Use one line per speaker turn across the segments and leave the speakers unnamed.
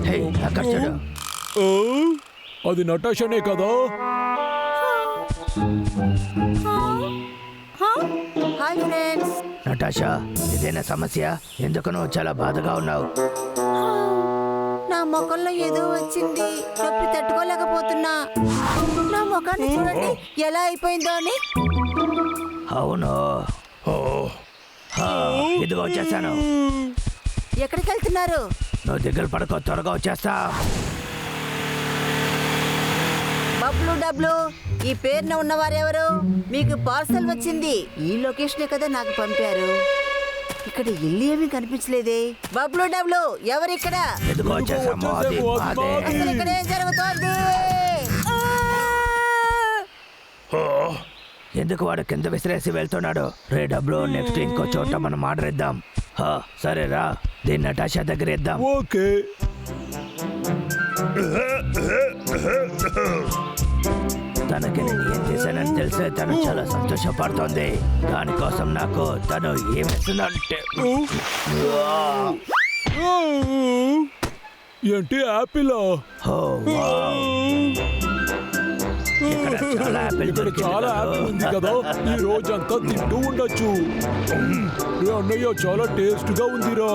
హే, అక్కడ చూడు.
అది నటాషానే కదా?
Hi friends.
నటాషా, ఇదేనా సమస్య? ఎందుకు నువ్వు చాలా బాధగా ఉన్నావు?
నా ముఖంలో ఏదో వచ్చింది, నొప్పి తట్టుకోలేకపోతున్నా. నా ముఖాన్ని చూడండి ఎలా అయిపోయిందో అని.
అవును, ఇదిగో వచ్చేసాను.
ఎక్కడికి వెళ్తున్నారు?
నువ్వు దిగులు పడుకో, త్వరగా వచ్చేస్తా.
బబ్లు డబ్లు, ఈ పేరున ఉన్నవారెవరు? మీకు పార్సల్ వచ్చింది. ఈ లొకేషనే కదా నాకు పంపారు. ఇక్కడ ఇల్లు ఏమీ కనిపించలేదే. బబ్లు డబ్లు, ఎవరిక్కడ?
ఇదిగో వచ్చేసాము.
అసలు ఇక్కడ ఏం జరుగుతోంది?
ఎందుకు వాడు కింద విసిరేసి వెళ్తున్నాడు? రే డబ్బులు, నెక్స్ట్ ఇంకో చోట మనం ఆర్డర్ ఇద్దాం. సరేరా, దీన్ని నటాషా దగ్గర ఇద్దాం.
ఓకే.
తనకి నేను ఏం చేశానని తెలిసే తను చాలా సంతోషపడుతోంది. దానికోసం నాకు తను ఏమిస్తుందంటే
ఏంటి యాపిల్? ఇక్కడ చాలా యాపిల్ ఉంది కదా, ఈ రోజంతా తింటూ ఉండొచ్చు. అన్నయ్య, చాలా టేస్ట్ గా ఉందిరా.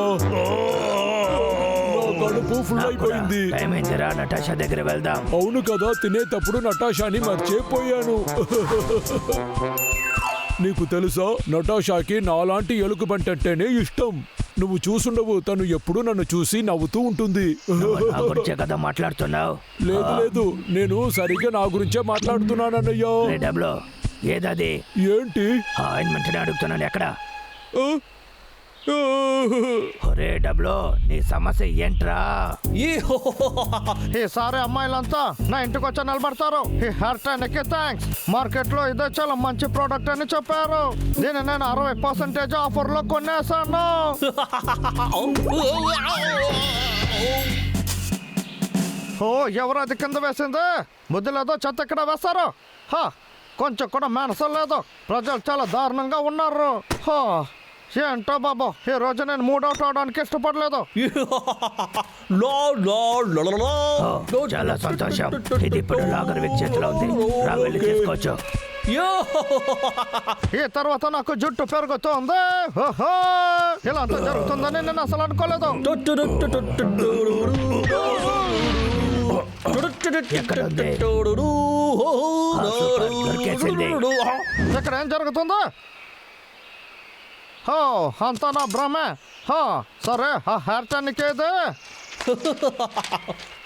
కడుపు ఫుల్ అయిపోయింది.
నటాషా దగ్గర వెళ్దాం.
అవును కదా, తినేటప్పుడు నటాషాని మర్చిపోయాను. నీకు తెలుసా, నటాషాకి నాలాంటి ఎలుగుబంటి అంటేనే ఇష్టం. నువ్వు చూసుండవు, తను ఎప్పుడు నన్ను చూసి నవ్వుతూ ఉంటుంది.
కదా మాట్లాడుతున్నావు?
లేదు లేదు, నేను సరిగ్గా నా గురించే మాట్లాడుతున్నానన్నయ్యా.
ఏదది?
ఏంటి?
అడుగుతున్నాను. ఎక్కడ? ఒరే డబ్లో, నీ సమస్య ఏంట్రా?
ఈసారి అమ్మాయిలంతా నా ఇంటికి వచ్చి నిలబడతారు. ఈ హెయిర్ టైన్కి థ్యాంక్స్. మార్కెట్ లో ఇదే చాలా మంచి ప్రోడక్ట్ అని చెప్పారు. దీన్ని నేను 60% ఆఫర్ లో కొనేసాను. ఓ, ఎవరు అది కింద వేసింది? బుద్ధి లేదో చెత్త ఎక్కడ వేస్తారు? కొంచెం కూడా మనసు లేదు. ప్రజలు చాలా దారుణంగా ఉన్నారు. ఏంటో బాబు, ఈ రోజు నేను మూడ్ అవుట్ అవడానికి ఇష్టపడలేదు.
చాలా సంతోషం. ఇది ఇప్పుడు లాగర్ వ్యక్తి చేతిలో ఉంది. వెళ్ళి చేసుకోవచ్చు.
ఈ తర్వాత నాకు జుట్టు పెరుగుతుంది. ఇలా అంతా జరుగుతుందని నేను అసలు అనుకోలేదు. ఇక్కడ ఏం జరుగుతుందో? అంతా నా భ్రమే. సరే, ఆ హెయిర్ టర్న్కి ఏది?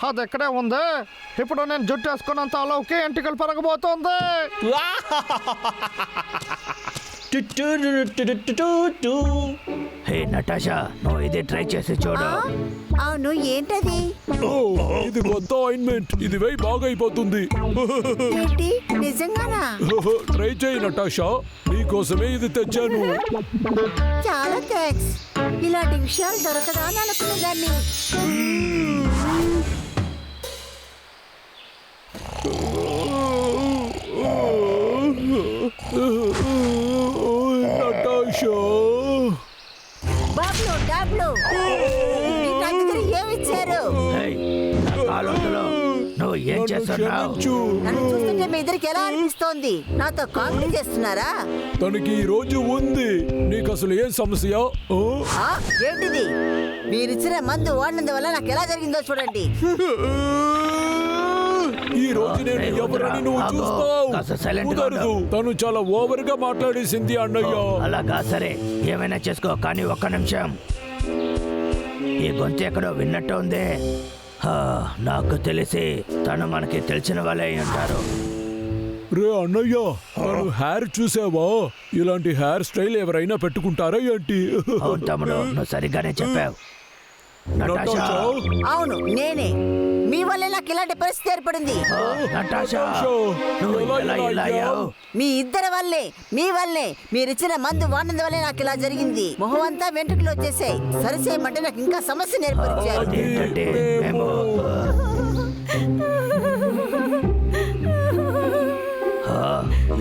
అది ఎక్కడే ఉంది. ఇప్పుడు నేను జుట్టు వేసుకున్నంత అలవుకి ఎంటికలు పెరగబోతుంది.
హే నటాషా, నువ్వు ఇది ట్రై చేసి చూడు.
అవును, ఏంటది?
ఇది కొత్త ఆయింట్మెంట్. ఇది వేయి బాగా అయిపోతుంది.
ఏంటి, నిజంగానా?
ట్రై చేయి నటాషా, నీకోసమే ఇది తెచ్చాను.
చాలా థ్యాంక్స్. ఇలాంటి విషయాలు దొరకదా అని అనుకునేదాన్ని.
నటాషా,
బాబులు డాబ్లు, నా దగ్గర ఏమిచ్చారు?
నువ్వు ఏం చేస్తున్నావు?
నన్ను చూస్తుంటే మీ ఇద్దరికి ఎలా అనిపిస్తోంది? నాతో కామెడీ చేస్తున్నారా?
తనకి ఈ రోజు ఉంది. నీకు అసలు ఏం సమస్య?
ఏంటిది? మీరిచ్చిన మందు వాడినందువల్ల నాకు ఎలా జరిగిందో చూడండి.
ఈ రోజు నేను ఎవరని నువ్వు చూస్తావు. తను చాలా ఓవర్ గా మాట్లాడేసింది అన్నయ్య.
అలాగా, సరే, ఏమైనా చేసుకో. కానీ ఒక్క నిమిషం, ఈ గొంతు ఎక్కడో విన్నట్టు ఉంది. నాకు తెలిసి తను మనకి తెలిసిన వాళ్ళే ఉంటారు.
రే అన్నయ్య, తను హెయిర్ చూసావా? ఇలాంటి హెయిర్ స్టైల్ ఎవరైనా పెట్టుకుంటారా ఏంటి?
అవును తమ్ముడు, నువ్వు సరిగ్గానే చెప్పావు.
అవును, నేనే. మీ వల్లే నాకు ఇలాంటి పరిస్థితి ఏర్పడింది. మీ ఇద్దరి వల్లే, మీ వల్లే. మీరిచ్చిన మందు వాడినందు వల్లే నాకు ఇలా జరిగింది. మొహం అంతా వెంట్రుకలు వచ్చేసాయి. సరిచేయమంటే నాకు ఇంకా సమస్య నేర్పరిచారు.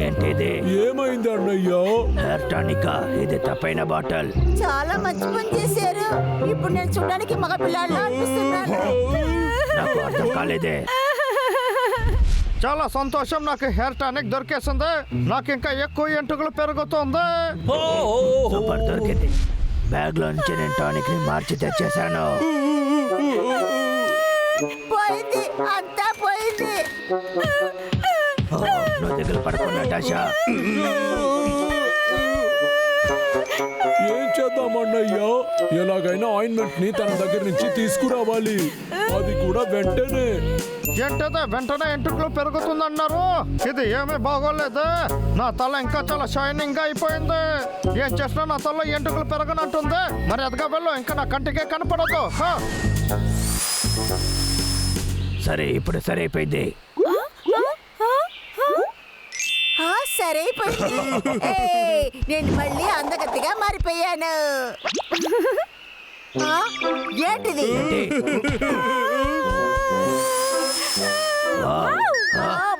ఏంటిది?
ఏమైంది అన్నయ్య?
హెయిర్ టానికా? ఇది తప్పైన బాటిల్.
చాలా మంచి పని చేశారు. ఇప్పుడు నేను చూడడానికి మగ పిల్లాడిలా అనిపిస్తున్నాను.
నాకు అర్థం కాలేదే.
చాలా సంతోషం, నాకు హెయిర్ టానిక్ దొరికేసింది. నాకు ఇంకా ఎక్కువ ఎంటుకలు పెరుగుతుంది.
సూపర్, దొరికింది. బ్యాగ్ లో నుంచి నేను టానిక్ ని మార్చి తెచ్చేసాను.
పోయింది, అంతా పోయింది.
నువ్వు దిగులు పడుకున్న నటాషా.
ఏం చేద్దామన్నయ్య? ఎలాగైనా ఆయింట్మెంట్ ని తన దగ్గర నుంచి తీసుకురావాలి, అది కూడా వెంటనే.
ఏంటదే వెంటనే ఎంటుకలు పెరుగుతుందన్నారు? ఇది ఏమీ బాగోలేదు. నా తల ఇంకా చాలా షైనింగ్ గా అయిపోయింది. ఏం చేసినా నా తలలో ఎంటుకలు పెరగనంటుంది. మరి అదిగా వెళ్ళు, ఇంకా నా కంటికే కనపడదు.
సరే, ఇప్పుడు సరే అయిపోయింది.
సరే అయిపోయింది. ఏయ్, నేను మళ్ళీ అందగతిగా మారిపోయాను. ఏంటిది?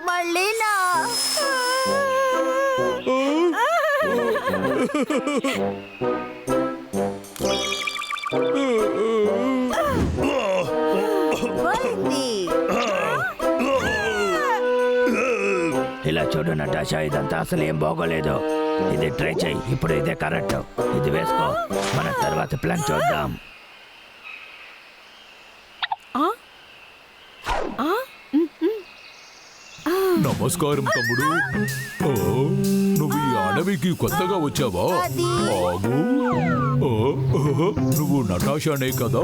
మళ్ళీ నా పోయింది.
ఇలా చూడు నటాషా, ఇదంతా అసలు ఏం బాగోలేదు. ఇది ట్రై చేయి. ఇప్పుడు ఇదే కరెక్ట్. ఇది వేసుకో. మన తర్వాత ప్లాన్ చూద్దాం.
నమస్కారం తమ్ముడు. నువ్వు ఈ అడవికి కొత్తగా వచ్చావా? ఆగు. నువ్వు నటాషానే కదా?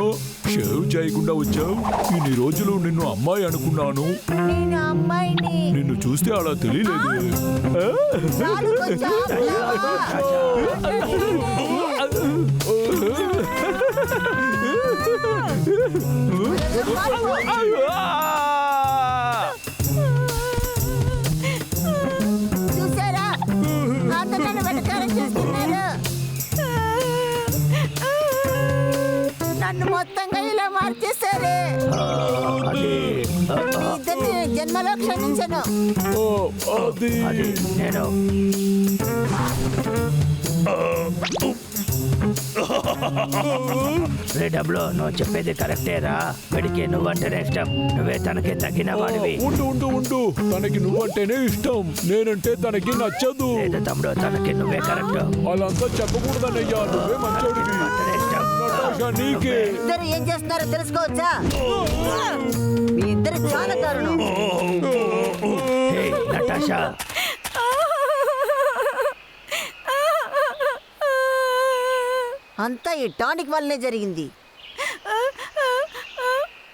షేవ్ చేయకుండా వచ్చావు. ఇన్ని రోజులు నిన్ను అమ్మాయి అనుకున్నాను.
నేను అమ్మాయిని.
నిన్ను చూస్తే అలా తెలియలేదు.
నాలుగు చాపలా. చూసారా, అందరూ నన్ను వెనకాల చేస్తున్నారు. నన్ను మొత్తంగా ఇలా మార్చేశారే.
అది
మీ ఇద్దరిని జన్మలో క్షమించను.
అది
అది నేను. రే డబ్లు, నువ్వు చెప్పేది కరెక్టేరా. వీడికి నువ్వంటేనే ఇష్టం. నువ్వే తనకి తగిన వాడివి.
ఉండు ఉండు ఉండు, తనకి నువ్వంటేనే ఇష్టం, నేనంటే తనకి నచ్చదు.
లేదు తమ్ముడు, తనకి నువ్వే కరెక్ట్.
అలాంతా చెప్పకూడదన్నయ్యా, నువ్వే మంచోడివి.
నువ్వంటేనే ఇష్టం.
నటాషా, నీకే.
ఇద్దరు ఏం చేస్తున్నారో తెలుసుకోవచ్చా? మీ ఇద్దరు చాలా దారుణం.
హే నటాషా,
అంతా ఈ టానిక్ వల్లనే జరిగింది.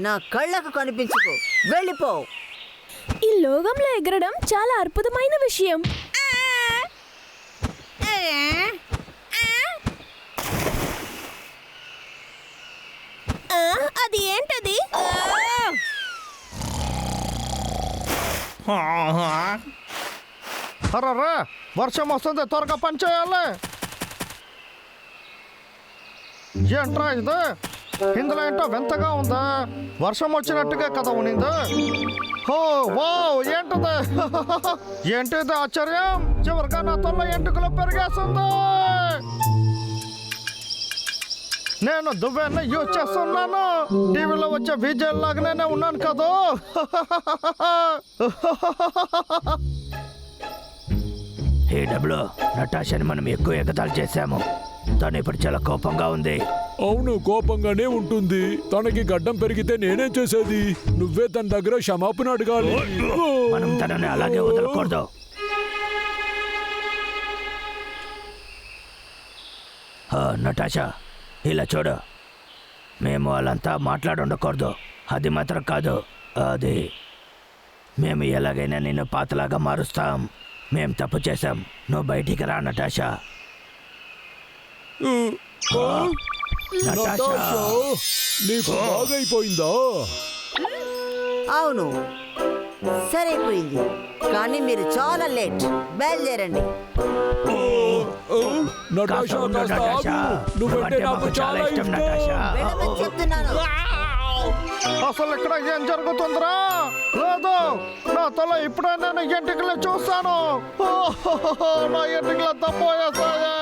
నా కళ్ళకు కనిపించుకో, వెళ్ళిపో.
ఈ లోకంలో ఎగరడం చాలా అద్భుతమైన విషయం. అది ఏంటది?
అర్రర్రా, వర్షం వస్తుంది, త్వరగా పని చేయాలి. ఏంట్రా ఇది? ఇందులో ఏంటో వింతగా ఉందా? వర్షం వచ్చినట్టుగా కదా ఉన్నింది. ఓ వావ్, ఏంటిది? ఏంటిది ఆశ్చర్యం? చివరిగా నా తల్ల ఎంటుకలు పెరిగేస్తుంది. నేను దువ్వెన్న యూజ్ చేస్తున్నాను. టీవీలో వచ్చే విజయ్ లాగానే ఉన్నాను కదా.
హే డబ్లు, నటాషాని మనం ఎక్కువ ఎగతాళి చేశాము. తను ఇప్పుడు చాలా కోపంగా ఉంది.
అవును, కోపంగానే ఉంటుంది. తనకి గడ్డం పెరిగితే నేనేం చేసేది? నువ్వే తన దగ్గర క్షమాపణ అడగాలి.
మనం తనని అలాగే వదలకూడదు. నటాషా, ఇలా చూడు. మేము వాళ్ళంతా మాట్లాడుండకూడదు. అది మాత్రం కాదు. అది మేము ఎలాగైనా నిన్ను పాతలాగా మారుస్తాం. మేం తప్పు చేశాం. నువ్వు బయటికి రా నటాషా.
నటాషా, నీకు బాగైపోయిందా?
అవును, సరైపోయింది. కానీ మీరు చాలా లేట్. బయలుదేరండి.
నటాషా, కాస్త ఆగు. నువ్వంటే నాకు చాలా ఇష్టం.
వెళ్ళమని చెప్తున్నాను.
అసలు ఇక్కడ ఏం జరుగుతుందిరా? లేదు, నా తల ఇప్పుడే నేను ఎంటికలు చూస్తాను. నా ఎంటికలు తప్పోయేసాయే.